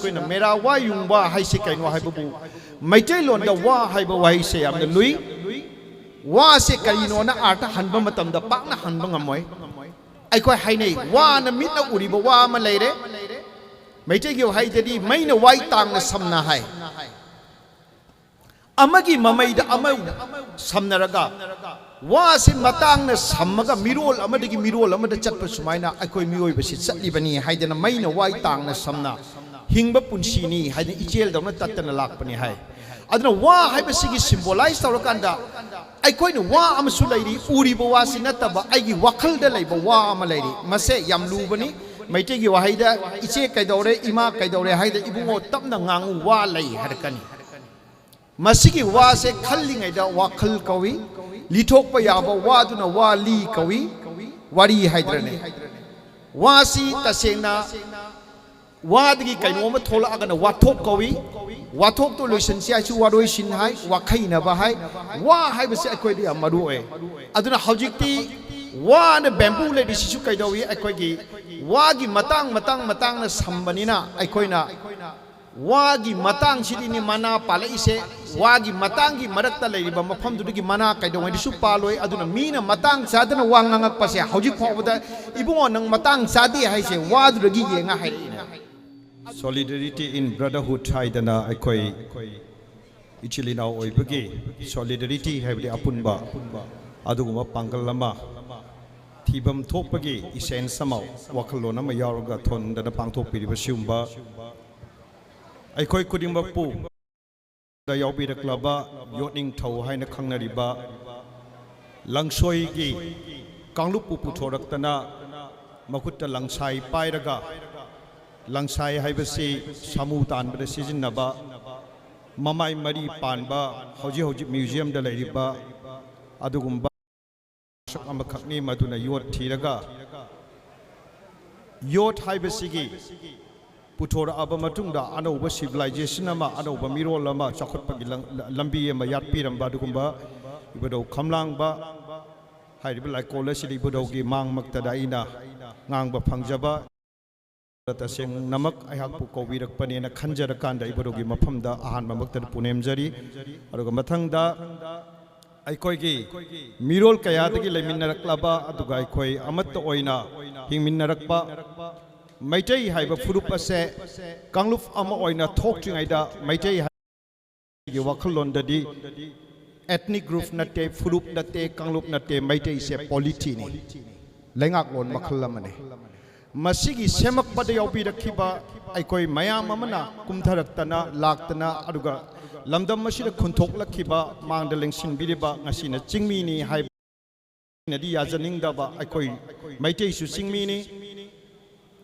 ꯑꯩꯈꯣꯏꯅ ꯃꯦꯔꯥ ꯋꯥ ꯌꯨꯡꯕ ꯍꯥꯏꯁꯤ ꯀꯩꯅꯣ ꯍꯥꯏꯕꯕꯨ ꯃꯩꯇꯩꯂꯣꯟꯗ ꯋꯥ ꯍꯥꯏꯕ ꯋꯥꯍꯩꯁꯦ ꯌꯥꯝꯅ ꯂꯨꯏ ꯋꯥꯁꯦ ꯀꯔꯤꯅꯣꯅ ꯑꯥꯔꯊ ꯍꯟꯕ ꯃꯇꯝꯗ ꯄꯥꯛꯅ ꯍꯟꯕ ꯉꯝꯃꯣꯏ ꯑꯩꯈꯣꯏ ꯍꯥꯏꯅꯩ ꯋꯥꯅ ꯃꯤꯠꯅ ꯎꯔꯤꯕ ꯋꯥ ꯑꯃ ꯂꯩꯔꯦ ꯃꯩꯇꯩꯒꯤ ꯋꯥꯍꯩꯗꯗꯤ ꯃꯩꯅ ꯋꯥꯏ ꯇꯥꯡꯅ ꯁꯝꯅ ꯍꯥꯏ ꯑꯃꯒꯤ ꯃꯃꯩꯗ ꯑꯃ ꯁꯝꯅꯔꯒ ꯋꯥꯁꯤ ꯃꯇꯥꯡꯅ ꯁꯝꯃꯒ ꯃꯤꯔꯣꯜ ꯑꯃꯗꯒꯤ ꯃꯤꯔꯣꯜ ꯑꯃꯗ ꯆꯠꯄ ꯁꯨꯃꯥꯏꯅ ꯑꯩꯈꯣꯏ ꯃꯤꯑꯣꯏꯕꯁꯤ ꯆꯠꯂꯤꯕꯅꯤ ꯍꯥꯏꯗꯅ ꯃꯩꯅ ꯋꯥꯏ ꯇꯥꯡꯅ ꯁꯝꯅ ꯍꯤꯡꯕ ꯄꯨꯟꯁꯤꯅꯤ ꯍꯥꯏꯗꯅ ꯏꯆꯦꯜꯗꯧꯅ ꯇꯠꯇꯅ ꯂꯥꯛꯄꯅꯤ ꯍꯥꯏ ꯑꯗꯨꯅ ꯋꯥ ꯍꯥꯏꯕꯁꯤꯒꯤ ꯁꯤꯝꯕꯣꯂꯥꯏꯖ ꯇꯧꯔꯀꯥꯟꯗ ꯑꯩꯈꯣꯏꯅ ꯋꯥ ꯑꯃꯁꯨ ꯂꯩꯔꯤ ꯎꯔꯤꯕ ꯋꯥꯁꯤ ꯅꯠꯇꯕ ꯑꯩꯒꯤ ꯋꯥꯈꯜꯗ ꯂꯩꯕ ꯋꯥ ꯑꯃ ꯂꯩꯔꯤ ꯃꯁꯦ ꯌꯥꯝ ꯂꯨꯕꯅꯤ ꯃꯩꯇꯩꯒꯤ ꯋꯥꯍꯩꯗ ꯏꯆꯦ ꯀꯩꯗꯧꯔꯦ ꯏꯃꯥ ꯀꯩꯗꯧꯔꯦ ꯍꯥꯏꯗ ꯏꯕꯨꯡꯉꯣ ꯇꯞꯅ ꯉꯥꯡꯉꯨ ꯋꯥ ꯂꯩ ꯍꯥꯏꯔꯛꯀꯅꯤ ꯃꯁꯤꯒꯤ ꯋꯥꯁꯦ ꯈꯜꯂꯤꯉꯩꯗ ꯋꯥꯈꯜ ꯀꯧꯏ ꯂꯤꯊꯣꯛꯄ ꯌꯥꯕ ꯋꯥꯗꯨꯅ ꯋꯥꯂꯤ ꯀꯧꯏ ꯋꯥꯔꯤ ꯍꯥꯏꯗ꯭ꯔꯅꯦ ꯋꯥꯁꯤ ꯇꯁꯦꯡꯅ ꯋꯥꯗꯒꯤ ꯀꯩꯅꯣꯝꯃ ꯊꯣꯛꯂꯛꯑꯒꯅ ꯋꯥꯊꯣꯛ ꯀꯧꯏ ꯋꯥꯊꯣꯛꯇꯣ ꯂꯣꯏꯁꯤꯟꯁꯤ ꯍꯥꯏꯁꯨ ꯋꯥꯔꯣꯏꯁꯤꯟ ꯍꯥꯏ ꯋꯥꯈꯩꯅꯕ ꯍꯥꯏ ꯋꯥ ꯍꯥꯏꯕꯁꯤ ꯑꯩꯈꯣꯏꯗ ꯌꯥꯝ ꯃꯔꯨ ꯑꯣꯏ ꯑꯗꯨꯅ ꯍꯧꯖꯤꯛꯇꯤ ꯋꯥꯅ ꯕꯦꯝꯕꯨ ꯂꯩꯔꯤꯁꯤꯁꯨ ꯀꯩꯗꯧꯏ ꯑꯩꯈꯣꯏꯒꯤ ꯋꯥꯒꯤ ꯃꯇꯥꯡꯅ ꯁꯝꯕꯅꯤꯅ ꯑꯩꯈꯣꯏꯅ ꯋꯥꯒꯤ ꯃꯇꯥꯡꯁꯤꯗꯤꯅꯤ ꯃꯅꯥ ꯄꯥꯜꯂꯛꯏꯁꯦ ꯋꯥꯒꯤ ꯃꯇꯥꯡꯒꯤ ꯃꯔꯛꯇ ꯂꯩꯔꯤꯕ ꯃꯐꯝꯗꯨꯗꯒꯤ ꯃꯅꯥ ꯀꯩꯗꯧꯉꯩꯗꯁꯨ ꯄꯥꯜꯂꯣꯏ ꯑꯗꯨꯅ ꯃꯤꯅ ꯃꯇꯥꯡ ꯆꯥꯗꯅ ꯋꯥ ꯉꯥꯡꯉꯛꯄꯁꯦ ꯍꯧꯖꯤꯛ ꯐꯥꯎꯕꯗ ꯏꯕꯨꯡꯉꯣ ꯅꯪ ꯃꯇꯥꯡ ꯆꯥꯗꯦ ꯍꯥꯏꯁꯦ ꯋꯥꯗꯨꯗꯒꯤ ꯌꯦꯡꯉ ꯍꯥꯏꯔꯛꯏꯅꯦ ꯁꯣꯂꯤꯗꯔꯤꯇꯤ ꯏꯟ ꯕ꯭ꯔꯗꯔꯍꯨꯗ ꯍꯥꯏꯗꯅ ꯑꯩꯈꯣꯏ ꯏꯆꯤꯜ ꯏꯅꯥꯎ ꯑꯣꯏꯕꯒꯤ ꯁꯣꯂꯤꯗꯔꯤꯇꯤ ꯍꯥꯏꯕꯗꯤ ꯑꯄꯨꯟꯕ ꯑꯗꯨꯒꯨꯝꯕ ꯄꯥꯡꯒꯜ ꯑꯃ ꯊꯤꯐꯝ ꯊꯣꯛꯄꯒꯤ ꯏꯁꯦꯟꯁ ꯑꯃ ꯋꯥꯈꯜꯂꯣꯟ ꯑꯃ ꯌꯥꯎꯔꯒ ꯊꯣꯟꯗꯅ ꯄꯥꯡꯊꯣꯛꯄꯤꯔꯤꯕ ꯁꯤꯒꯨꯝꯕ ꯑꯩꯈꯣꯏ ꯈꯨꯗꯤꯡꯃꯛꯄꯨ ꯗ ꯌꯥꯎꯕꯤꯔꯛꯂꯕ ꯌꯣꯠꯅꯤꯡꯊꯧ ꯍꯥꯏꯅ ꯈꯪꯅꯔꯤꯕ ꯂꯪꯁꯣꯏꯒꯤ ꯀꯥꯡꯂꯨꯞꯄꯨ ꯄꯨꯊꯣꯔꯛꯇꯅ ꯃꯈꯨꯠꯇ ꯂꯪꯁꯥꯏ ꯄꯥꯏꯔꯒ ꯂꯪꯁꯥꯏ ꯍꯥꯏꯕꯁꯤ ꯁꯥꯃꯨ ꯇꯥꯟꯕꯗ ꯁꯤꯖꯤꯟꯅꯕ ꯃꯃꯥꯏ ꯃꯔꯤ ꯄꯥꯟꯕ ꯍꯧꯖꯤꯛ ꯍꯧꯖꯤꯛ ꯃ꯭ꯌꯨꯖꯤꯌꯝꯗ ꯂꯩꯔꯤꯕ ꯑꯗꯨꯒꯨꯝꯕ ꯁꯛ ꯑꯃꯈꯛꯅꯤ ꯃꯗꯨꯅ ꯌꯣꯠ ꯊꯤꯔꯒ ꯌꯣꯠ ꯍꯥꯏꯕꯁꯤꯒꯤ पुथोरअब मतुंगदा अनौब सिविलाइजेशन अमा अनौब मिरोल अमा चाखुटपगी लंबी अमा याटपीरंबा दुगुंबा इबदौ खमलांगबा हाइरिबा लाइकोल सिदि इबदौगी मांगमक्तदा इना ngang fangjaba taseng namak ayakpu kawbirakpaneena khanjarakanda ibadaugi mafamda ahanba maktada punemjari aduga mathangda ꯑꯩꯈꯣꯏꯒꯤ ꯃꯤꯔꯣꯜ ꯀꯌꯥꯗꯒꯤ ꯂꯩꯃꯤꯟꯅꯔꯛꯂꯕ ꯑꯗꯨꯒ ꯑꯩꯈꯣꯏ ꯑꯃꯠꯇ ꯑꯣꯏꯅ ꯍꯤꯡꯃꯤꯟꯅꯔꯛꯄ ꯃꯩꯇꯩ ꯍꯥꯏꯕ ꯐꯨꯔꯨꯞ ꯑꯁꯦ ꯀꯥꯡꯂꯨꯞ ꯑꯃ ꯑꯣꯏꯅ ꯊꯣꯛꯇ꯭ꯔꯤꯉꯩꯗ ꯃꯩꯇꯩ ꯍꯥꯏꯕꯒꯤ ꯋꯥꯈꯜꯂꯣꯟꯗꯗꯤ ꯑꯦꯊꯅꯤꯛ ꯒ꯭ꯔꯨꯞ ꯅꯠꯇꯦ ꯐꯨꯔꯨꯞ ꯅꯠꯇꯦ ꯀꯥꯡꯂꯨꯞ ꯅꯠꯇꯦ ꯃꯩꯇꯩꯁꯦ ꯄꯣꯂꯤꯇꯤꯅꯤ ꯂꯩꯉꯥꯛꯂꯣꯟ ꯃꯈꯜ ꯑꯃꯅꯤ ꯃꯁꯤꯒꯤ ꯁꯦꯝꯃꯛꯄꯗ ꯌꯥꯎꯕꯤꯔꯛꯈꯤꯕ ꯑꯩꯈꯣꯏ ꯃꯌꯥꯝ ꯑꯃꯅ ꯀꯨꯝꯊꯔꯛꯇꯅ ꯂꯥꯛꯇꯅ ꯑꯗꯨꯒ ꯂꯝꯗꯝ ꯑꯁꯤꯗ ꯈꯨꯟꯊꯣꯛꯂꯛꯈꯤꯕ ꯃꯥꯡꯗ ꯂꯦꯡꯁꯤꯟꯕꯤꯔꯤꯕ ꯉꯁꯤꯅ ꯆꯤꯡꯃꯤꯅꯤ ꯍꯥꯏꯕꯅꯗꯤ ꯌꯥꯖꯅꯤꯡꯗꯕ ꯑꯩꯈꯣꯏ ꯃꯩꯇꯩꯁꯨ ꯆꯤꯡꯃꯤꯅꯤ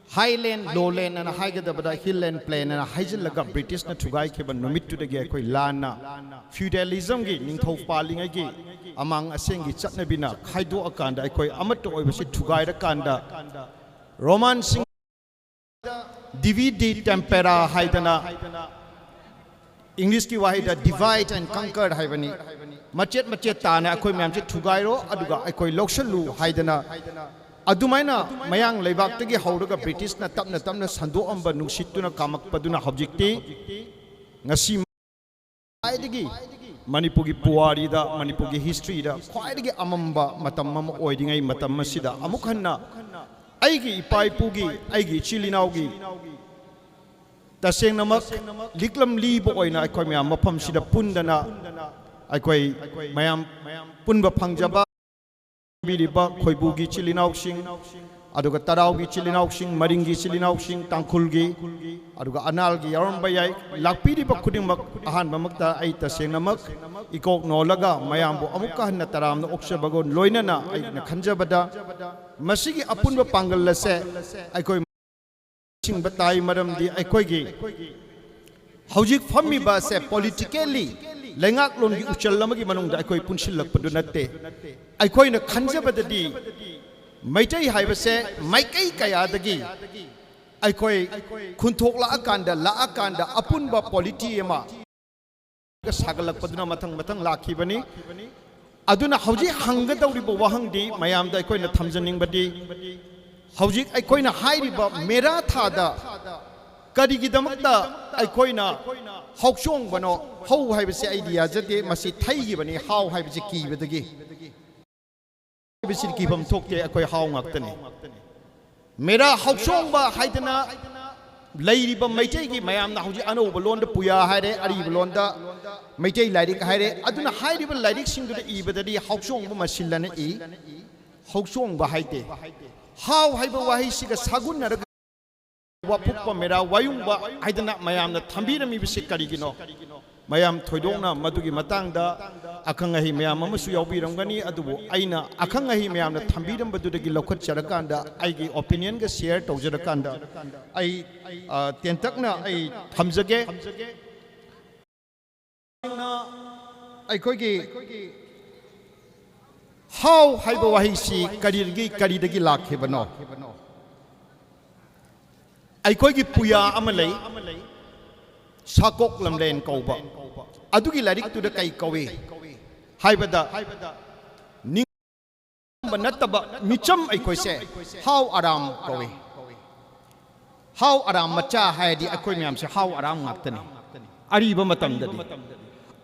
हाईलैंड लोलैंड अना हाइगदबदा हिलैंड प्लेन अना हाइजिलगा ब्रिटिश न थुगाइखिबा नुमित्तुदगी अखोई लाना फ्यूडलिज्म गी निंगथौ पालिंगगी अमांग असेंगी चटनबिना खाइदो अकांदा अखोई अमत ओइबसि थुगाइरा कांदा रोमान सिंह डिविडी टेम्पेरा हाइदना इंग्लिश की वाहिदा डिवाइड एंड कंकर हाइबनी मचेत मचेत ताना अखोई म्यामसे थुगाइरो अदुगा अखोई लोक्सलु हाइदना अदुमाइना मयांग लेबाक्तगी हौरगा ब्रिटिशना तपना तपना संदोअंबा नुसितुना कामकपदुना हौजिक्ति ngasi ख्वाइदगी मणिपुरगी पुवारीदा मणिपुरगी हिस्ट्रीदा ख्वाइदगी अमंबा मतम अमा ओइदिङै मतम मसिदा अमुक हन्ना अइगी इपाइपुगी अइगी चिलिनाउगी तसेंगनमक लिक्लम लीबो ओइना अखोइ म्याम मफमसिदा पुंदना अखोइ मयाम पुनबा फंगजबा बिरिबा खोइबुगी चिलिनाउसिंग अदुगा तराउगी चिलिनाउसिंग मरिंगी चिलिनाउसिंग तांखुलगी अदुगा अनालगी यारंबा याय लाकपिरिबा खुदिंमक अहानबमक्ता अइ तसेंगनमक इकोक नोलगा मयामबु अमुक्का हन्ना तरामना ओक्सबगो लोइनना अइना खंजबदा मसिगी अपुनबा पांगलसे अखोइ सिंग बताई मरमदी अखोइगी हौजिक फम्मिबा से पॉलिटिकली लेंगाकलोनगी उचलमगी मनुंगदा अखोइ पुनसिलकपदु नत्ते अखोइना खंजबददी मैतै हाइबसे माइकै कयादगी अखोइ खुनथोकला अकांदा ला अकांदा अपुनबा पॉलिटी एमा सागलकपदुना मथंग मथंग लाखिबनी अदुना हौजिक हंगदौरिबो वहंगदी मयामदा अखोइना थमजनिंगबदी हौजिक अखोइना हाइरिबा मेरा थादा ꯀꯔꯤꯒꯤꯗꯃꯛꯇ ꯑꯩꯈꯣꯏꯅ ꯍꯥꯎꯆꯣꯡꯕꯅꯣ ꯍꯧ ꯍꯥꯏꯕꯁꯤ ꯑꯩꯗꯤ ꯌꯥꯖꯗꯦ ꯃꯁꯤ ꯊꯩꯈꯤꯕꯅꯤ ꯍꯥꯎ ꯍꯥꯏꯕꯁꯤ ꯀꯤꯕꯗꯒꯤ ꯍꯥꯏꯕꯁꯤ ꯀꯤꯐꯝ ꯊꯣꯛꯇꯦ ꯑꯩꯈꯣꯏ ꯍꯥꯎ ꯉꯥꯛꯇꯅꯤ ꯃꯦꯔꯥ ꯍꯥꯎꯆꯣꯡꯕ ꯍꯥꯏꯗꯅ ꯂꯩꯔꯤꯕ ꯃꯩꯇꯩꯒꯤ ꯃꯌꯥꯝꯅ ꯍꯧꯖꯤꯛ ꯑꯅꯧꯕ ꯂꯣꯟꯗ ꯄꯨꯌꯥ ꯍꯥꯏꯔꯦ ꯑꯔꯤꯕ ꯂꯣꯟꯗ ꯃꯩꯇꯩ ꯂꯥꯏꯔꯤꯛ ꯍꯥꯏꯔꯦ ꯑꯗꯨꯅ ꯍꯥꯏꯔꯤꯕ ꯂꯥꯏꯔꯤꯛꯁꯤꯡꯗꯨꯗ ꯏꯕꯗꯗꯤ ꯍꯥꯎꯆꯣꯡꯕ ꯃꯁꯤꯜꯂꯅ ꯏ ꯍꯥꯎꯆꯣꯡꯕ ꯍꯥꯏꯗꯦ ꯍꯥꯎ ꯍꯥꯏꯕ ꯋꯥꯍꯩꯁꯤꯒ ꯁꯥꯒꯨꯟꯅꯔꯒ ꯋꯥꯐꯨꯛꯄ ꯃꯦꯔꯥ ꯋꯥꯌꯨꯡꯕ ꯍꯥꯏꯗꯅ ꯃꯌꯥꯝꯅ ꯊꯝꯕꯤꯔꯝꯃꯤꯕꯁꯤ ꯀꯔꯤꯒꯤꯅꯣ ꯃꯌꯥꯝ ꯊꯣꯏꯗꯣꯛꯅ ꯃꯗꯨꯒꯤ ꯃꯇꯥꯡꯗ ꯑꯈꯪ ꯑꯍꯩ ꯃꯌꯥꯝ ꯑꯃꯁꯨ ꯌꯥꯎꯕꯤꯔꯝꯒꯅꯤ ꯑꯗꯨꯕꯨ ꯑꯩꯅ ꯑꯈꯪ ꯑꯍꯩ ꯃꯌꯥꯝꯅ ꯊꯝꯕꯤꯔꯝꯕꯗꯨꯗꯒꯤ ꯂꯧꯈꯠꯆꯔꯀꯥꯟꯗ ꯑꯩꯒꯤ ꯑꯣꯄꯤꯅꯤꯌꯟꯒ ꯁꯤꯌꯔ ꯇꯧꯖꯔꯀꯥꯟꯗ ꯑꯩ ꯇꯦꯟꯇꯛꯅ ꯑꯩ ꯊꯝꯖꯒꯦ ꯑꯩꯈꯣꯏꯒꯤ ꯍꯥꯎ ꯍꯥꯏꯕ ꯋꯥꯍꯩꯁꯤ ꯀꯔꯤꯗꯒꯤ ꯂꯥꯛꯈꯤꯕꯅꯣ ꯑꯩꯈꯣꯏꯒꯤ ꯄꯨꯌꯥ ꯑꯃ ꯂꯩ ꯁꯥꯀꯣꯛ ꯂꯝꯂꯦꯟ ꯀꯧꯕ ꯑꯗꯨꯒꯤ ꯂꯥꯏꯔꯤꯛꯇꯨꯗ ꯀꯩ ꯀꯧꯏ ꯍꯥꯏꯕꯗ ꯅꯤꯡꯕ ꯅꯠꯇꯕ ꯃꯤꯆꯝ ꯑꯩꯈꯣꯏꯁꯦ ꯍꯥꯎ ꯑꯔꯥꯝ ꯀꯧꯏ ꯍꯥꯎ ꯑꯔꯥꯝ ꯃꯆꯥ ꯍꯥꯏꯔꯗꯤ ꯑꯩꯈꯣꯏ ꯃꯌꯥꯝꯁꯦ ꯍꯥꯎ ꯑꯔꯥꯝ ꯉꯥꯛꯇꯅꯤ ꯑꯔꯤꯕ ꯃꯇꯝꯗꯗꯤ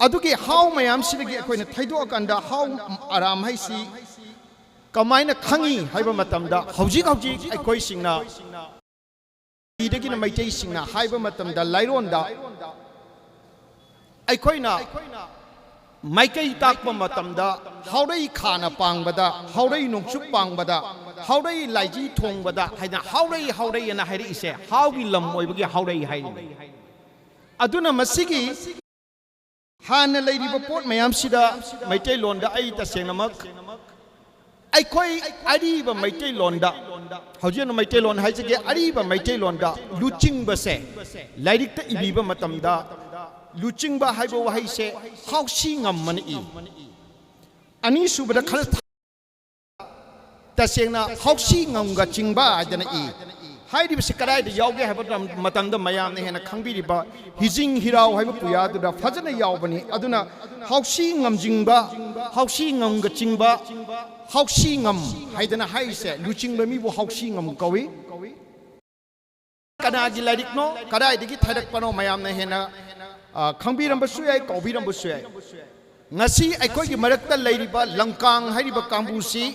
ꯑꯗꯨꯒꯤ ꯍꯥꯎ ꯃꯌꯥꯝꯁꯤꯗꯒꯤ ꯑꯩꯈꯣꯏꯅ ꯊꯩꯗꯣꯛꯑꯀꯥꯟꯗ ꯍꯥꯎ ꯑꯔꯥꯝ ꯍꯥꯏꯁꯤ ꯀꯃꯥꯏꯅ ꯈꯪꯉꯤ ꯍꯥꯏꯕ ꯃꯇꯝꯗ ꯍꯧꯖꯤꯛ ꯑꯩꯈꯣꯏꯁꯤꯡꯅ ꯗꯒꯤꯅ ꯃꯩꯇꯩꯁꯤꯡꯅ ꯍꯥꯏꯕ ꯃꯇꯝꯗ ꯂꯥꯏꯔꯣꯟꯗ ꯑꯩꯈꯣꯏꯅ ꯃꯥꯏꯀꯩ ꯇꯥꯛꯄ ꯃꯇꯝꯗ ꯍꯥꯎꯔꯩ ꯈꯥꯅ ꯄꯥꯡꯕꯗ ꯍꯥꯎꯔꯩ ꯅꯣꯡꯆꯨꯞ ꯄꯥꯡꯕꯗ ꯍꯥꯎꯔꯩ ꯂꯥꯏꯖꯤ ꯊꯣꯡꯕꯗ ꯍꯥꯏꯅ ꯍꯥꯎꯔꯩ ꯑꯅ ꯍꯥꯏꯔꯛꯏꯁꯦ ꯍꯥꯎꯒꯤ ꯂꯝ ꯑꯣꯏꯕꯒꯤ ꯍꯥꯎꯔꯩ ꯍꯥꯏꯔꯤꯅꯤ ꯑꯗꯨꯅ ꯃꯁꯤꯒꯤ ꯍꯥꯟꯅ ꯂꯩꯔꯤꯕ ꯄꯣꯠ ꯃꯌꯥꯝꯁꯤꯗ ꯃꯩꯇꯩꯂꯣꯟꯗ ꯑꯩ ꯇꯁꯦꯡꯅꯃꯛ ꯑꯩꯈꯣꯏ ꯑꯔꯤꯕ ꯃꯩꯇꯩꯂꯣꯟꯗ ꯍꯧꯖꯤꯛ ꯃꯩꯇꯩꯂꯣꯟ ꯍꯥꯏꯖꯒꯦ ꯑꯔꯤꯕ ꯃꯩꯇꯩꯂꯣꯟꯗ ꯂꯨꯆꯤꯡꯕꯁꯦ ꯂꯥꯏꯔꯤꯛꯇ ꯏꯕꯤꯕ ꯃꯇꯝꯗ ꯂꯨꯆꯤꯡꯕ ꯍꯥꯏꯕ ꯋꯥꯍꯩꯁꯦ ꯍꯥꯎꯁꯤ ꯉꯝꯃꯅ ꯏ ꯑꯅꯤꯁꯨꯕꯗ ꯈꯔ ꯇꯁꯦꯡꯅ ꯍꯥꯎꯁꯤ ꯉꯝꯒ ꯆꯤꯡꯕ ꯍꯥꯏꯗꯅ ꯏ ꯍꯥꯏꯔꯤꯕꯁꯤ ꯀꯗꯥꯏꯗ ꯌꯥꯎꯒꯦ ꯍꯥꯏꯕ ꯃꯇꯝꯗ ꯃꯌꯥꯝꯅ ꯍꯦꯟꯅ ꯈꯪꯕꯤꯔꯤꯕ ꯍꯤꯖꯤꯡ ꯍꯤꯔꯥꯎ ꯍꯥꯏꯕ ꯄꯨꯌꯥꯗꯨꯗ ꯐꯖꯅ ꯌꯥꯎꯕꯅꯤ ꯑꯗꯨꯅ ꯍꯥꯎꯁꯤ ꯉꯝꯖꯤꯡꯕ ꯍꯥꯎꯁꯤ ꯉꯝꯒ ꯆꯤꯡꯕ ꯍꯥꯎꯁꯤ ꯉꯝ ꯍꯥꯏꯗꯅ ꯍꯥꯏꯔꯤꯁꯦ ꯂꯨꯆꯤꯡꯕ ꯃꯤꯕꯨ ꯍꯥꯎꯁꯤ ꯉꯝ ꯀꯧꯏ ꯀꯅꯥꯒꯤ ꯂꯥꯏꯔꯤꯛꯅꯣ ꯀꯗꯥꯏꯗꯒꯤ ꯊꯥꯔꯛꯄꯅꯣ ꯃꯌꯥꯝꯅ ꯍꯦꯟꯅ ꯈꯪꯕꯤꯔꯝꯕꯁꯨ ꯌꯥꯏ ꯀꯧꯕꯤꯔꯝꯕꯁꯨ ꯌꯥꯏ ꯉꯁꯤ ꯑꯩꯈꯣꯏꯒꯤ ꯃꯔꯛꯇ ꯂꯩꯔꯤꯕ ꯂꯝꯀꯥꯡ ꯍꯥꯏꯔꯤꯕ ꯀꯥꯡꯕꯨꯁꯤ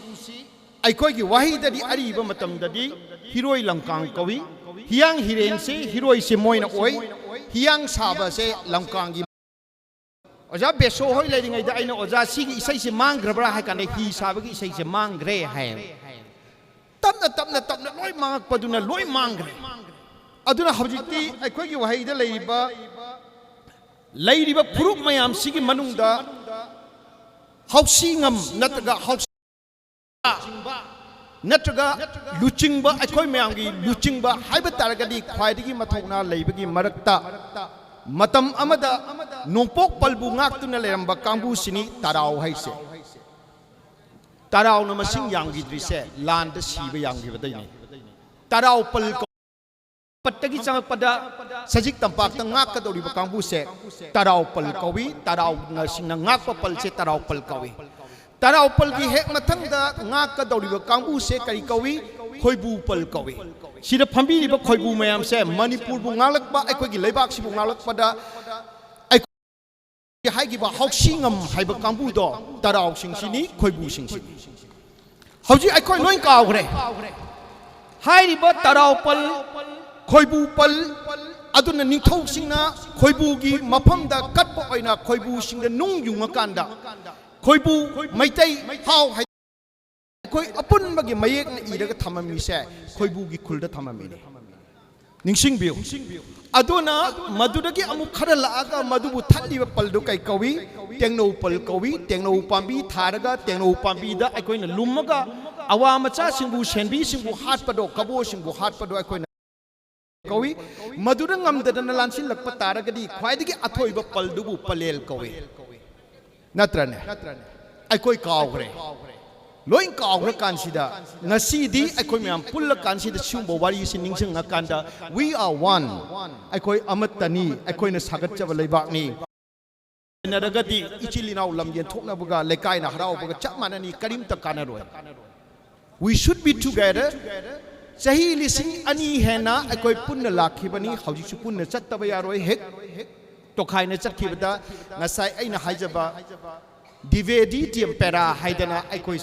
ꯑꯩꯈꯣꯏꯒꯤ ꯋꯥꯍꯩꯗꯗꯤ ꯑꯔꯤꯕ ꯃꯇꯝꯗꯗꯤ ꯍꯤꯔꯣꯏ ꯂꯝꯀꯥꯡ ꯀꯧꯏ ꯍꯤꯌꯥꯡ ꯍꯤꯔꯦꯟꯁꯤ ꯍꯤꯔꯣꯏꯁꯤ ꯃꯣꯏꯅ ꯑꯣꯏ ꯍꯤꯌꯥꯡ ꯁꯥꯕꯁꯦ ꯂꯝꯀꯥꯡꯒꯤ ꯑꯣꯖꯥ ꯕꯦꯁꯣ ꯍꯣꯏ ꯂꯩꯔꯤꯉꯩꯗ ꯑꯩꯅ ꯑꯣꯖꯥ ꯁꯤꯒꯤ ꯏꯁꯩꯁꯦ ꯃꯥꯡꯈ꯭ꯔꯕ꯭ꯔꯥ ꯍꯥꯏ ꯀꯥꯟꯗ ꯍꯤ ꯁꯥꯕꯒꯤ ꯏꯁꯩꯁꯦ ꯃꯥꯡꯈ꯭ꯔꯦ ꯍꯥꯏ ꯇꯞꯅ ꯂꯣꯏ ꯃꯥꯡꯉꯛꯄꯗꯨꯅ ꯂꯣꯏ ꯃꯥꯡꯈ꯭ꯔꯦ ꯑꯗꯨꯅ ꯍꯧꯖꯤꯛꯇꯤ ꯑꯩꯈꯣꯏꯒꯤ ꯋꯥꯍꯩꯗ ꯂꯩꯔꯤꯕ ꯐꯨꯔꯨꯞ ꯃꯌꯥꯝꯁꯤꯒꯤ ꯃꯅꯨꯡꯗ ꯍꯥꯎꯁꯤ ꯉꯝ ꯅꯠꯇ꯭ꯔꯒ ꯍꯥꯎꯁꯤ ꯅꯠꯇ꯭ꯔꯒ ꯂꯨꯆꯤꯡꯕ ꯑꯩꯈꯣꯏ ꯃꯌꯥꯝꯒꯤ ꯂꯨꯆꯤꯡꯕ ꯍꯥꯏꯕ ꯇꯥꯔꯒꯗꯤ ꯈ꯭ꯋꯥꯏꯗꯒꯤ ꯃꯊꯧꯅꯥ ꯂꯩꯕꯒꯤ ꯃꯔꯛꯇ ꯃꯇꯝ ꯑꯃꯗ ꯅꯣꯡꯄꯣꯛ ꯄꯜꯕꯨ ꯉꯥꯛꯇꯨꯅ ꯂꯩꯔꯝꯕ ꯀꯥꯡꯕꯨꯁꯤꯅꯤ ꯇꯔꯥꯎ ꯍꯥꯏꯁꯦ ꯇꯔꯥꯎꯅ ꯃꯁꯤꯡ ꯌꯥꯝꯈꯤꯗ꯭ꯔꯤꯁꯦ ꯂꯥꯟꯗ ꯁꯤꯕ ꯌꯥꯝꯈꯤꯕꯗꯩꯅꯤ ꯇꯔꯥꯎ ꯄꯜ ꯄꯠꯇꯒꯤ ꯆꯪꯉꯛꯄꯗ ꯁꯖꯤꯛ ꯇꯝꯄꯥꯛꯇ ꯉꯥꯛꯀꯗꯧꯔꯤꯕ ꯀꯥꯡꯕꯨꯁꯦ ꯇꯔꯥꯎ ꯄꯜ ꯀꯧꯏ ꯇꯔꯥꯎꯅꯁꯤꯡꯅ ꯉꯥꯛꯄ ꯄꯜꯁꯦ ꯇꯔꯥꯎ ꯄꯜ ꯀꯧꯏ ꯇꯔꯥꯎ ꯄꯜꯒꯤ ꯍꯦꯛ ꯃꯊꯪꯗ ꯉꯥꯛꯀꯗꯧꯔꯤꯕ ꯀꯥꯡꯕꯨꯁꯦ ꯀꯔꯤ ꯀꯧꯏ ꯈꯣꯏꯕꯨ ꯄꯜ ꯀꯧꯏ ꯁꯤꯗ ꯐꯝꯕꯤꯔꯤꯕ ꯈꯣꯏꯕꯨ ꯃꯌꯥꯝꯁꯦ ꯃꯅꯤꯄꯨꯔꯕꯨ ꯉꯥꯛꯂꯛꯄ ꯑꯩꯈꯣꯏꯒꯤ ꯂꯩꯕꯥꯛꯁꯤꯕꯨ ꯉꯥꯛꯂꯛꯄꯗ ꯍꯥꯏꯈꯤꯕ ꯍꯥꯎꯁꯤ ꯉꯝ ꯍꯥꯏꯕ ꯀꯥꯡꯕꯨꯗꯣ ꯇꯔꯥꯎꯁꯤꯡꯁꯤꯅꯤ ꯈꯣꯏꯕꯨꯁꯤꯡꯁꯤꯅꯤ ꯍꯧꯖꯤꯛ ꯑꯩꯈꯣꯏ ꯂꯣꯏ ꯀꯥꯎꯈ꯭ꯔꯦ ꯍꯥꯏꯔꯤꯕ ꯇꯔꯥꯎ ꯄꯜ ꯈꯣꯏꯕꯨ ꯄꯜ ꯑꯗꯨꯅ ꯅꯤꯡꯊꯧꯁꯤꯡꯅ ꯈꯣꯏꯕꯨꯒꯤ ꯃꯐꯝꯗ ꯀꯠꯄ ꯑꯣꯏꯅ ꯈꯣꯏꯕꯨꯁꯤꯡꯗ ꯅꯨꯡ ꯌꯨꯡꯉꯀꯥꯟꯗ ꯈꯣꯏꯕꯨ ꯃꯩꯇꯩ ꯍꯥꯎ ꯑꯩꯈꯣꯏ ꯑꯄꯨꯟꯕꯒꯤ ꯃꯌꯦꯛꯅ ꯏꯔꯒ ꯊꯝꯃꯝꯃꯤꯁꯦ ꯈꯣꯏꯕꯨꯒꯤ ꯈꯨꯜꯗ ꯊꯝꯃꯝꯃꯤꯅꯤ ꯅꯤꯡꯁꯤꯡꯕꯤꯌꯨ ꯑꯗꯨꯅ ꯃꯗꯨꯗꯒꯤ ꯑꯃꯨꯛ ꯈꯔ ꯂꯥꯛꯑꯒ ꯃꯗꯨꯕꯨ ꯊꯠꯂꯤꯕ ꯄꯜꯗꯨ ꯀꯩ ꯀꯧꯏ ꯇꯦꯡꯅꯧ ꯄꯜ ꯀꯧꯏ ꯇꯦꯡꯅꯧ ꯄꯥꯝꯕꯤ ꯊꯥꯔꯒ ꯇꯦꯡꯅꯧ ꯄꯥꯝꯕꯤꯗ ꯑꯩꯈꯣꯏꯅ ꯂꯨꯝꯃꯒ ꯑꯋꯥ ꯃꯆꯥꯁꯤꯡꯕꯨ ꯁꯦꯟꯕꯤꯁꯤꯡꯕꯨ ꯍꯥꯠꯄꯗꯣ ꯀꯕꯣꯁꯤꯡꯕꯨ ꯍꯥꯠꯄꯗꯣ ꯑꯩꯈꯣꯏꯅ ꯀꯧꯏ ꯃꯗꯨꯗ ꯉꯝꯗꯗꯅ ꯂꯥꯟꯁꯤꯜꯂꯛꯄ ꯇꯥꯔꯒꯗꯤ ꯈ꯭ꯋꯥꯏꯗꯒꯤ ꯑꯊꯣꯏꯕ ꯄꯜꯗꯨꯕꯨ ꯄꯂꯦꯜ ꯀꯧꯏ ꯅꯠꯇ꯭ꯔꯅꯦ ꯑꯩꯈꯣꯏ ꯀꯥꯎꯈ꯭ꯔꯦ ꯂꯣꯏ ꯀꯥꯎꯈ꯭ꯔ ꯀꯥꯟꯁꯤꯗ ꯉꯁꯤꯗꯤ ꯑꯩꯈꯣꯏ ꯃꯌꯥꯝ ꯄꯨꯜꯂ ꯀꯥꯟꯁꯤꯗ ꯁꯤꯒꯨꯝꯕ ꯋꯥꯔꯤꯁꯤ ꯅꯤꯡꯁꯤꯡꯉꯀꯥꯟꯗ ꯋꯤ ꯑꯥꯔ ꯋꯥꯟ ꯑꯩꯈꯣꯏ ꯑꯃꯠꯇꯅꯤ ꯑꯩꯈꯣꯏꯅ ꯁꯥꯒꯠꯆꯕ ꯂꯩꯕꯥꯛꯅꯤ ꯅꯔꯒꯗꯤ ꯏꯆꯤꯜ ꯏꯅꯥꯎ ꯂꯝ ꯌꯦꯟꯊꯣꯛꯅꯕꯒ ꯂꯩꯀꯥꯏꯅ ꯍꯔꯥꯎꯕꯒ ꯆꯞ ꯃꯥꯟꯅꯅꯤ ꯀꯔꯤꯝꯇ ꯀꯥꯟꯅꯔꯣꯏ we should be together Sahi lising ani hena akoi punna lakhibani hauji chu punna chattaba yaroi hek tokhaina chatkibada ngasai aina haijaba divedi tempera haidana akoi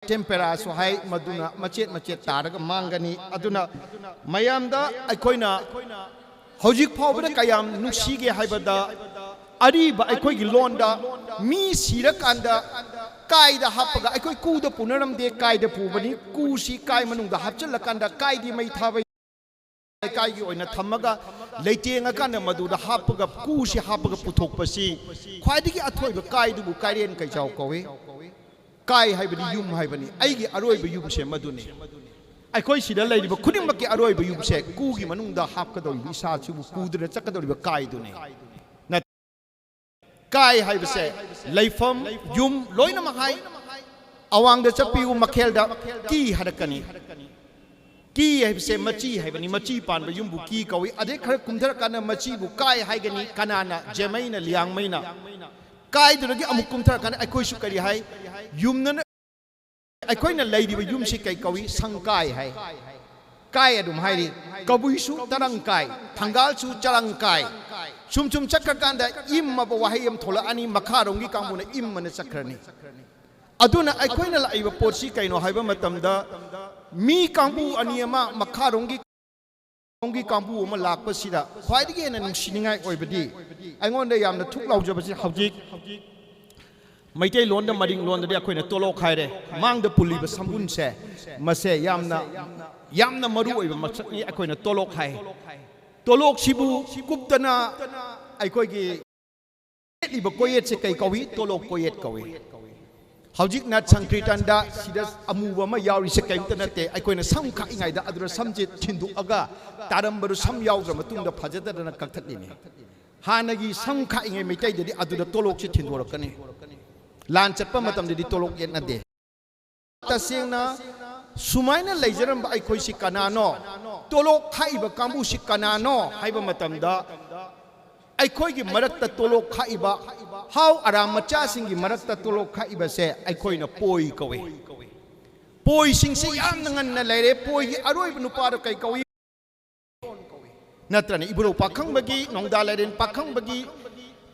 tempera so hai maduna machet taraga mangani aduna mayamda akoina hojik phawbada kayam nuksige haibada ariba akoigi londa mi sirakanda kaida hapaga akoi kuda punaram de kaida pubani kusi kai manungda hapchalakanda kaidi mai thabai kaigi oina thamaga leitenga kanda maduda hapaga kusi hapaga puthokpasi khwaidigi athoiba kaidubu kairien kaichau kawe kai haibani yum haibani aigi aroiba yum se maduni akoi sida leiriba khudimaki aroiba yum se kugi manungda hapkadori isa chubu kudra chakadori kaiduni kai haibase leifam yum loina mahai awang da chapiu makhelda ki hadakani ki haibase machi haibani machi panba yum bu ki kawi ade khar kumthar kana machi bu kai haigani kanana jemaina liangmaina kai duragi amuk kumthar kana akoi su kari hai yumna akoi na leidiba yum si kai kawi sangkai hai kai adum hairi kabui su tarangkai thangal su charangkai chum chakrakanda imma ba wahayam thola ani makharongi kangmuna immana chakrani aduna aikoina la iba potsi kaino haiba matamda mi kangbu aniyama makharongi kangbu ma lakpa sida khwaidigi hena nungsiningai oibadi aingonda yamna thuk laujabasi hawjik maitei londa maring londa de akoina tolo khaire mangda puliba sambun se mase yamna maru oiba machakni akoina tolo khai tolok sibu kuptana aikoigi liba koyet se kai kawi tolok koyet kawi hawjik na sankritanda sida amuba ma yauri se kai mtanate aikoina sam kha ingai da adura samje thindu aga tarambaru sam yaudra matungda phajadana kakthatlini hanagi sam kha ingai meitai de adura tolok se thindu rakani lan chatpa matam de tolok yet na de tasengna sumaina leijaram ba aikoi si kanano tolok khaiba kambu si kanano haiba matamda aikoi gi marakta tolok khaiba how aram macha singi marakta tolok khaiba se aikoi na poi kawe poi sing se yam nangan na leire poi gi aroi bu nupa da kai kawi natrani ibro pakhang bagi nongda leren pakhang bagi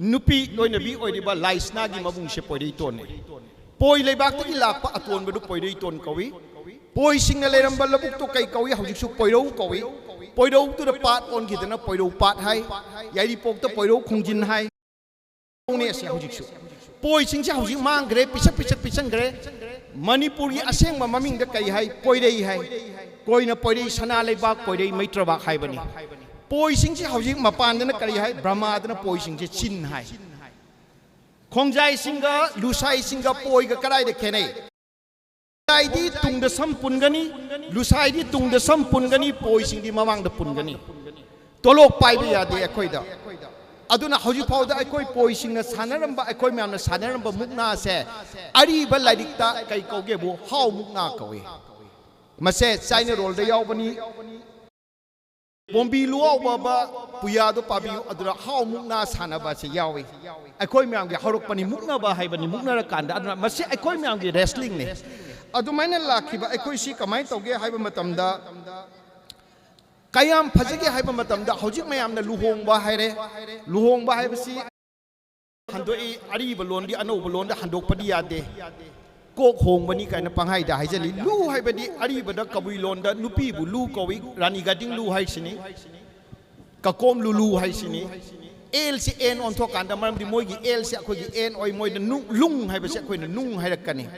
nupi loina bi oidiba laisna gi mabung se poi dei ton poi leibak ta gi lakpa aton bu poi dei ton kawi poi singna leramba labuk to kai kawi hawjik su poirou kawi poirou tu da pat on gi dana poirou pat hai yaidi pok ta poirou khongjin hai ne se hawjik su poi sing se hawjik mang gre pisang gre manipuri aseng ma maming da kai hai poirei hai koina poirei sana leibak poirei maitrabak hai bani poi sing se hawjik mapan dana kari hai brahma dana poi sing se chin hai khongjai singa lusai singa poi ga karai da khenai Lusaidi tungda sam pungani, Lusaidi tungda sam pungani, poi singdi mamang da pungani. Tolok pai bi yade akoi da. Aduna hauji pau da akoi poi singa sanaramba akoi myamna sanaramba mukna se. Ari ba laidikta kai kauge bu hau mukna kawe. Mase China roll da yaw bani. Bombi luau baba puya do pabi adura hau mukna sanaba se yawe. Akoi myamge harok pani mukna ba hai bani mukna ra kanda aduna mase akoi myamge wrestling ne. अदुमाइना लाखिबा अखोइसी कमाइ तौगे हाइबा मतमदा कयाम फजगे हाइबा मतमदा हौजिक मयामना लुहोंगबा हाइरे लुहोंगबा हाइबसी हंदोई अरिबा लोंदी अनौबा लोंदा हंदोकपदि यादे Coke होंगबनी काइना पंहाइदा हाइजली लु हाइबदी अरिबदा कबुई लोंदा नुपीबु लु कवि रानी गादिंग लु हाइसिनी ककोम लु हाइसिनी L से N ऑनथो कांदा मरमदि मोइगी L से अखोइगी एन ओइ मोइदा लुंग हाइबसे अखोइना नुंग हाइरकनी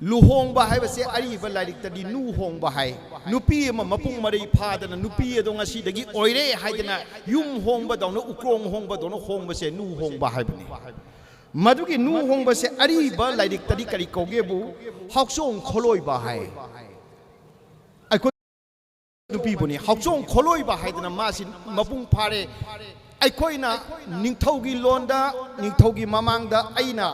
luhongba haibase ariba lairik tadi nu hongba hai nupi ma mapung mari phadana nupi ado ngasi dagi oire haidana yum hongba dawno ukrong hongba dawno hongba se nu hongba haibani madugi nu hongba se ariba lairik tadi kari koge bu haksong kholoi ba hai aiko nupi buni haksong kholoi ba haidana masin mapung phare aikoina ningthougi londa ningthougi mamangda aina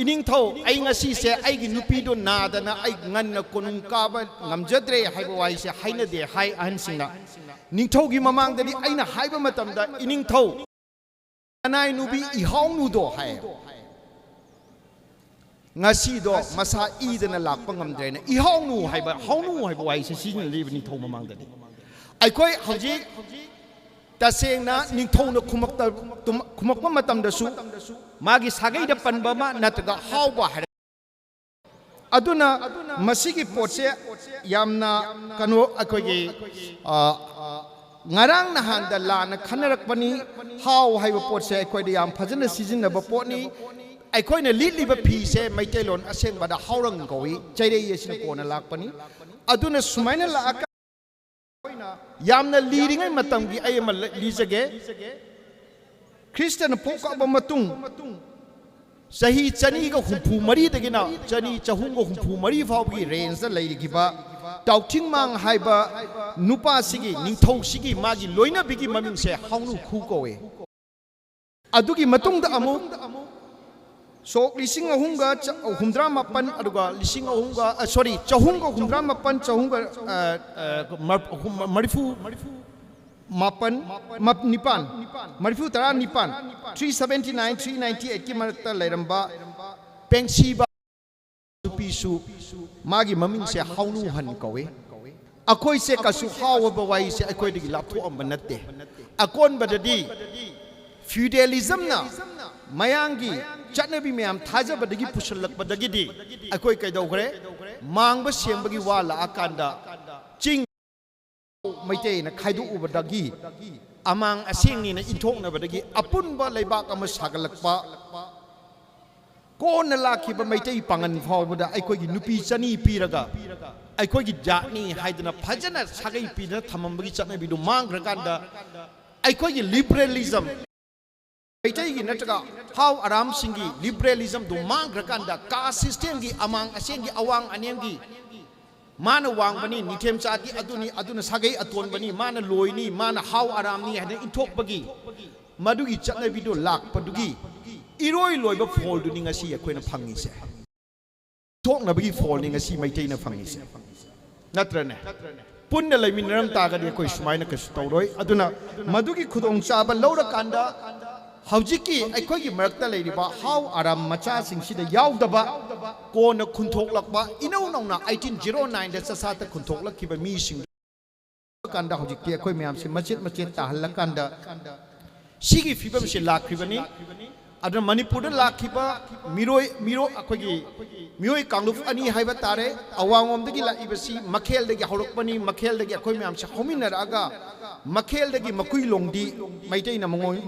Iningthou ai ngasi se ai gi nupi do nadana ai nganna konung kaba ngamjadre haiba wai se haina de hai ahan singna ningthou gi mamang dani aina haiba matamda iningthou anai nubi ihau nu do hai ngasido masa idana lakpa ngamdre na ihawnu haiba wai se sin liba ningthau mamangdani aikoi hauji tasengna ningthauna khumakpa matamdasu magi sagai da panba ma nataga hawba har aduna masigi potse yamna kano akogi ngarang nahan da lana khanarakpani haw haiba potse aikoi da yam phajana sizinaba potni aikoi na lidliba phi se maitelon asengba da hawrang gowi chairei yesin kona lakpani aduna sumaina la aka yamna liringai matamgi ayama lijage Christian poka ba matung sahi chani ga humpu mari dagina chani chahung ga humpu mari fawgi range da leigiba tauting mang haiba nupa sigi ningthau sigi magi loina bigi maming se hawnu khu kowe adugi matung da amu so lising ahunga humdra mapan aduga lising ahunga sorry chahunga humdra mapan chahunga marifu mapan nipan marifu tara nipan 379 398 ki marta lairamba pengsi ba pisu magi maming se hawnu han kowe akoi se kasu hawa ba wai se akoi digi laptho am natte akon badadi feudalism na mayangi chatnabi mayam thaja badagi pushallak badagi di akoi kaidau gre mangba sembagi wala akanda ching maitei na khaidu ubadagi amang asingni na inthokna badagi apunba leibak ama sagalakpa kon lakhiba maitei pangan phawbada aikoi gi nupi chani piraga aikoi gi jatni haidana phajana sagai pina thamambagi chatnabi du mangraganda aikoi gi liberalism maitei gi nataga how aram singi liberalism du mangraganda ka system gi amang asengi awang anengi mana wang bani nithem chati aduna sagai aton bani mana loini mana how aram ni hada inthok bagi madugi chatna bido lak padugi iroi loiba fall du ninga si akoina phangi se thok na bagi fall ninga si maitei na phangi se natrane punna laimin ram ta ga de koi sumaina ka storoi aduna madugi khudong chaba laura kanda haujiki aikoi marakta leiriba how aram macha singsida yaudaba kona khunthok inau nauna 1809 da sasata khunthok lakhiba mi sing kanda haujiki aikoi mayam se machet ta halakanda sigi fibam se lakribani adra manipur da lakhiba miro akogi mioi kangluf ani haiba tare awangom dagi la ibasi makhel dagi horokpani makhel dagi akoi mayam se hominaraga makhel dagi makui longdi maitei na mongoi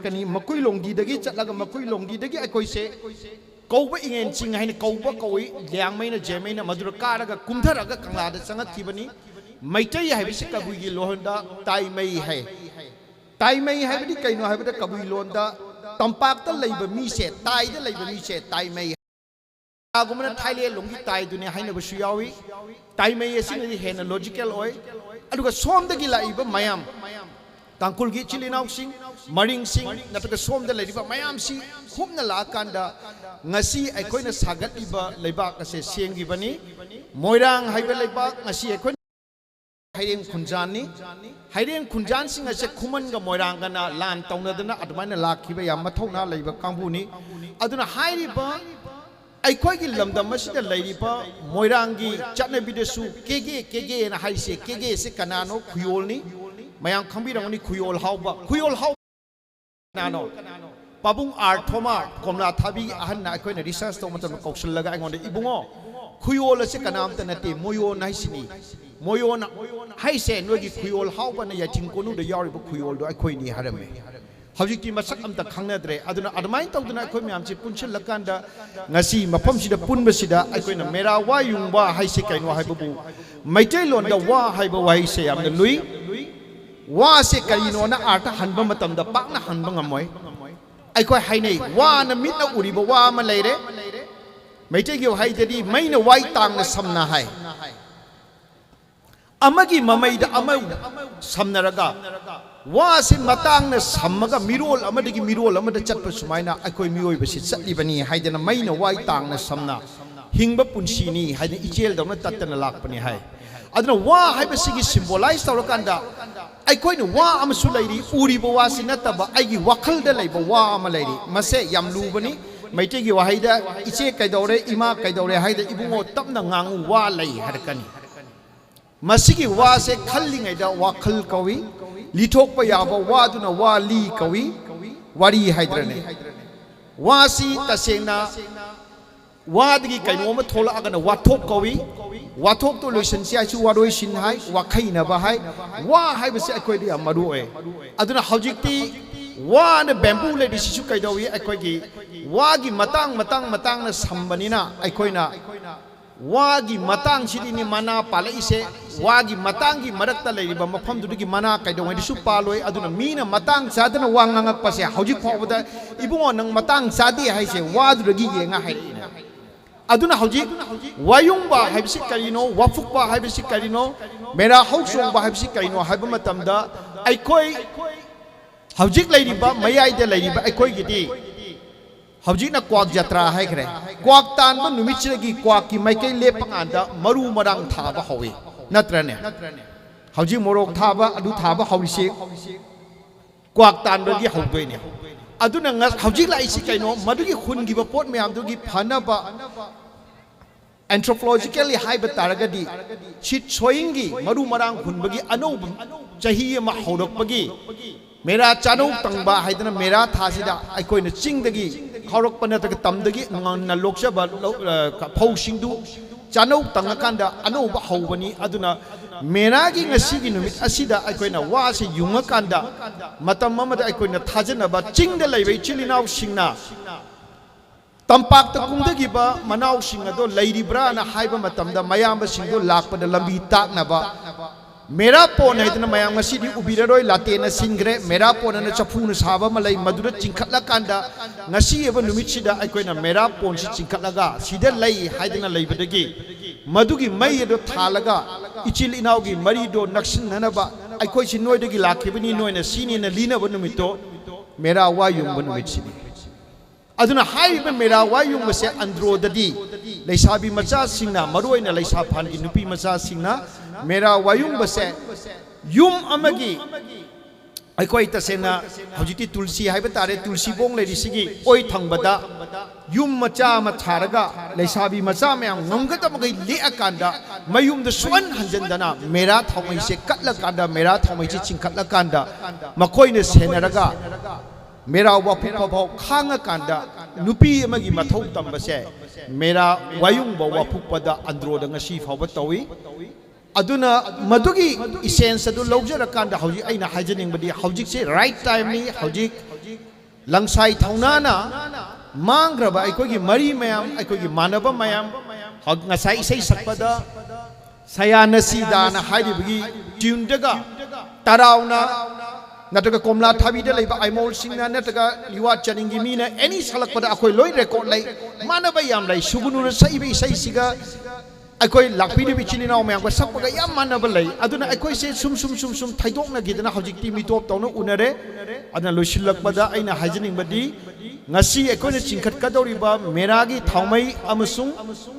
kani makui longdi dagi chatlaga makui longdi dagi akoi se kouba ingen ching haina kouba koi liang maina jemaina madura karaga kumtharaga kangla da changat thibani maitai haibi se kabui gi lohonda tai mai haibi kaino haibi da kabui londa tampak ta leiba mi se tai da leiba mi se tai mai agumana thaile longdi tai dune haina bu suyawi tai mai asini hena logical oi aduga som dagi laiba mayam tangkul gi chilinau sing maring sing nataga somda leiba mayam si khumna la kanda ngasi aikoina sagat iba leibak ase sengi bani moirang haiba leibak ngasi aikoina haireng khunjan sing ase khuman ga moirang gana lan taunadana admaina lakhiba yam mathona leiba kambuni aduna hairiba aikoi gi lamdam masida leiriba moirangi chatnabidesu kege na haise kege se kanano khuyolni mayang khambirangni khuyol hauba nano pabung art thoma komla thabi ahan na akoina research to matam kaushal laga angonde ibungo khuyol ase kanam ta nate moyon haisini moyon haise nogi khuyol hauba na yating konu da yari bu khuyol do akoi ni harame hawjiki masak amta khangnadre aduna admai tawduna akoi myam se punchil lakanda ngasi mapam sida punba sida akoina mera wa-Yungba haise kaino haibu maitai lon da wa haiba wa haise yamna lui wa se karino na arta hanba matam da pakna hanba ngamoi aikoi hainei wa na mitna uriba wa ma leire maitai gi haidadi maina wai tang na samna hai amagi mamai da amau samnaraga wa se matang na sammaga mirol amadagi mirol amada chatpa sumaina aikoi mioi basi chatlibani haidana maina wai tang na samna hingba punsi ni haidana ichel dawna tatana lakpani hai aduna wa haibasigi symbolize tawrakanda aikoi wa amasu leiri uriba wa sinataba aigi wakhal da leiba wa ama leiri mase yam lubani maitegi wahaida iche kaidore ima kaidore haida ibungo tapna ngangu wa lai harkani masigi wa se khallingai da wa khal kawi lithokpa yaba wa duna wa li kawi wari haidrane wa si tasena wa digi kainoma thola agana wathok kawi wathok to loisan sia chu waroi sin hai wa khaina ba hai wa hai base akoi di amaru e aduna hojikti wa na bamboo le disisu kaidawi akoi gi wa gi matang na sambanina akoi na wa gi matang sidi ni mana pala ise wa gi matang gi marakta le ba mafam du gi mana kaidawai disu paloi aduna mina matang sadana wa ngangak pase hojik phawda ibungo nang matang sadi hai se wa du gi yenga hai aduna hojik wayungba haibsi karino wafukba haibsi karino mera hauchongba haibsi karino haiba matamda aikoi hojik lairiba mayai de lairiba aikoi gidi hojik na kwak jatra hai khre kwak tan ba numichigi kwak ki maikai lepang anda maru marang thaba hawi natrane hojik morok thaba adu thaba hawisi kwak tan ba gi hawdoi ne aduna nga hojik la isi kaino madugi khun gi ba pot myam du gi phana ba anthropologically haiba taragadi chit choingi maru marang khunbagi anou chahi ma horok pagi mera chanu tangba haidana mera thasida aikoi na chingdagi horok pana ta tamdagi na loksa ba phau singdu chanu tangakanda anou ba hobani aduna mera gi ngasi gi numit asida aikoi na wa se yunga kanda matam mamada aikoi na thajana ba chingda laibai chilinau singna tampak ta kumdagi ba manau singa do lairibra na haiba matamda mayamba singdo lakpada lambi takna ba mera pon haidna mayam ngasi di ubiraroi latena singre mera pon na chapu na saba malai madura chingkhatla kanda ngasi eba numitchida aikoina mera pon si chingkhatlaga sida lai haidna laibadagi madugi mai do thalaga ichil inaugi mari do naksin nanaba aikoi si noidagi lakhibani noina sini na lina ba numito mera wa yungba numitchidi aduna haiba mera wa yungba se andro dadi leisabi macha singna maroina leisa phangi nupi macha singna mera wa yungba se yum amagi aikoi tasena hojiti tulsi haiba tare tulsi bong le risigi oi thangbada yum macha ma tharaga leisabi macha mayam ngamgata magai le akanda mayum da suan hanjandana mera thomai se katla kanda mera thomai chi chingkhatla kanda makoi ne senaraga mera wapukpa bhau khanga kanda nupi amagi mathau tambase mera wayungba wapukpa da andro da ngasi phawba tawi aduna madugi essence adu lojara kanda hauji aina haijening badi haujik se right time ni haujik langsai thauna na mangraba aikogi mari mayam aikogi manaba mayam ngasai sei sakpada sayana sidana haidibagi tune daga tarauna nataga komla thabi de leiba aimol singna nataga liwa chaningi mina any salak pada akoi loi record lai manaba yam lai sugunu sai be sai siga akoi lakpi de bichini na mayam ko sakpaga yam manaba lai aduna akoi se sum thaidok na gidana hojikti mi top tawna unare adana loisilak pada aina haijening badi ngasi akoi na chingkhat ka doriba mera gi thaumai amasung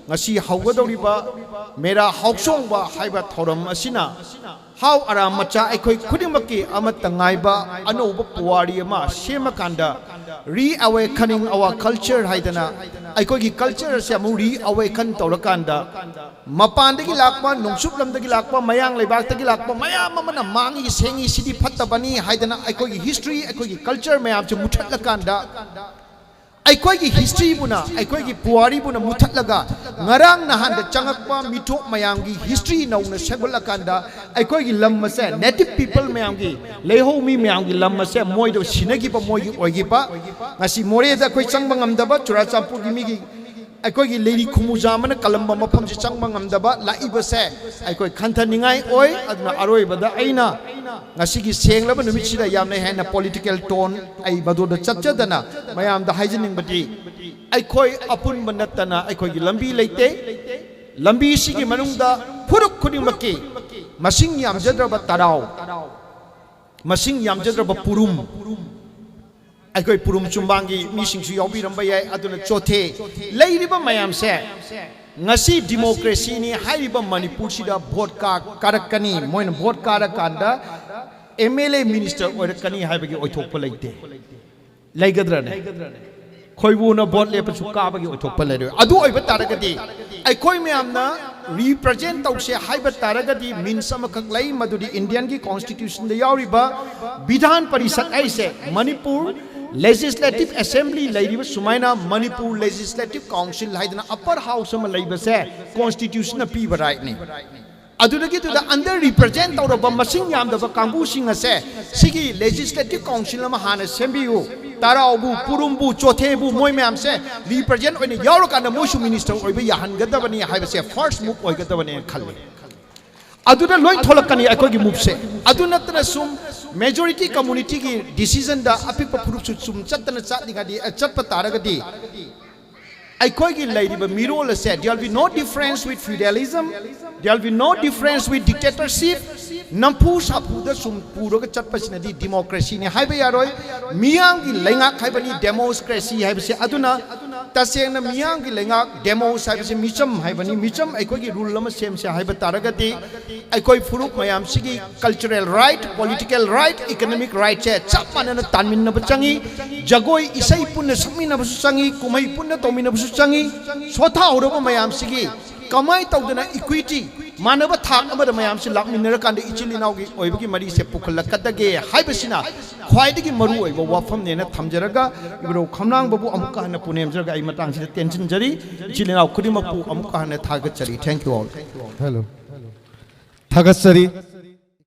ngasi hauga doriba mera hauksong ba haiba thoram asina how aram macha aikoi khudimaki amatangaiba anoba puwari ama semakanda reawakening our culture haidana aikoi gi culture se amu reawaken tawrakanda mapandagi lakpa nungsuplamdagi lakpa mayang leibaktagi lakpa mayam amana mangi sengi sidi phattabani haidana aikoi gi history aikoi gi culture mayam che muthatlakanda aikoi gi history buna aikoi gi puwari buna muthatlaga ngarang nahan da changakpa mithok mayam gi history nauna segolakanda aikoi gi lam mase native people mayam gi leiho mi mayam gi lam mase moi do sinagi ba moi gi oigi pa ngasi more da koi changba ngamdaba churachampur gi mi gi aikoi gi leiri khumuja mana kalamba mafam ji changba ngamdaba laiba se aikoi khanthaningai oi adna aroi bada aina ngasi gi senglaba numit sida yamna hena political tone ai bado da chachadana mayam da hygienic badi aikoi apun banatana aikoi gi lambi leite lambi sigi manungda phuruk khudimaki masing yam jadraba tarau masing yam jadraba purum aikoi purum chumbangi mi singsu yawbiram bayai aduna chothe leiriba mayam se ngasi democracy ni haiba manipur sida vote ka karakani moina vote karakanda MLA minister oirakani haibagi oithokpa leite leigadra ne खोइबुना vote लेपसु काबगी ओथोपा लेरे अदु ओइबा तारगदी अखोइ म्यामना represent तौसे हाइबा तारगदी means अमखक लै मदुदी Indian की कॉन्स्टिट्यूशन द यावरिबा विधान परिषद ऐसे मणिपुर लेजिस्लेटिव असेंबली लैरिबा सुमाइना मणिपुर लेजिस्लेटिव काउंसिल हाइदना अपर हाउस अमा लैबसे कॉन्स्टिट्यूशन पीबा राइट नि अदुदगी तुदा अंडर रिप्रेजेंट तौरबा मसिंग यामदबा कांगबुसिंग असे सिगी लेजिस्लेटिव काउंसिल अमा हाना सेंबियु ताराबु पुरुमबु चोथेबु मोय मैम से रिप्रेजेंट ओइने यावरकाना मोसु मिनिस्टर ओइबा याहनगदबनी हाइबसे फर्स्ट मूव ओइगदबनी खल्ले अदुना लोइ थोलकनी अकोगी मूव से अदुनतना सुम मेजॉरिटी कम्युनिटी की डिसीजन दा अपिप फुरुसु सुम चतन चातनिगादी चतप तारगदी अखोगी लैरिबा मिरोल से there will be no difference with feudalism there will be no difference with dictatorship नंफू साफूदा सुम पुरग चटपसिनदी डेमोक्रेसी ने हाइबा यारोय मियांगी लैंगाक हाइबनी डेमोक्रेसी हाइबसे अदुना तसेंगना मियांगी लैंगाक डेमोस हाइबसे मिचम हाइबनी मिचम अखोगी रूल लम सेम से हाइबा तारगदी अखोई फुरुक मयाम सिगी cultural right political right economic right से चप मानना तानमिनब चंगी जगोई इसै पुन्ना सकमिनबसु चंगी कुमै पुन्ना तोमिनबसु चंगी सोथा होरब मयाम सिगी कमाई तौदना इक्विटी मानव थाक अमद मयाम से लाकमिनर कांद इचिल इनाउगी ओइबगी मरी से पुखलकदगे हाइबसिना ख्वाइदगी मरु ओइबा वाफम नेना थमजरगा इबरो खमनांग बबु अमुका हन पुनेमजरगा आई मतंग से टेंशन जरी इचिल इनाउ खुदिमकु अमुका हन थागचरी थैंक यू ऑल हेलो थागचरी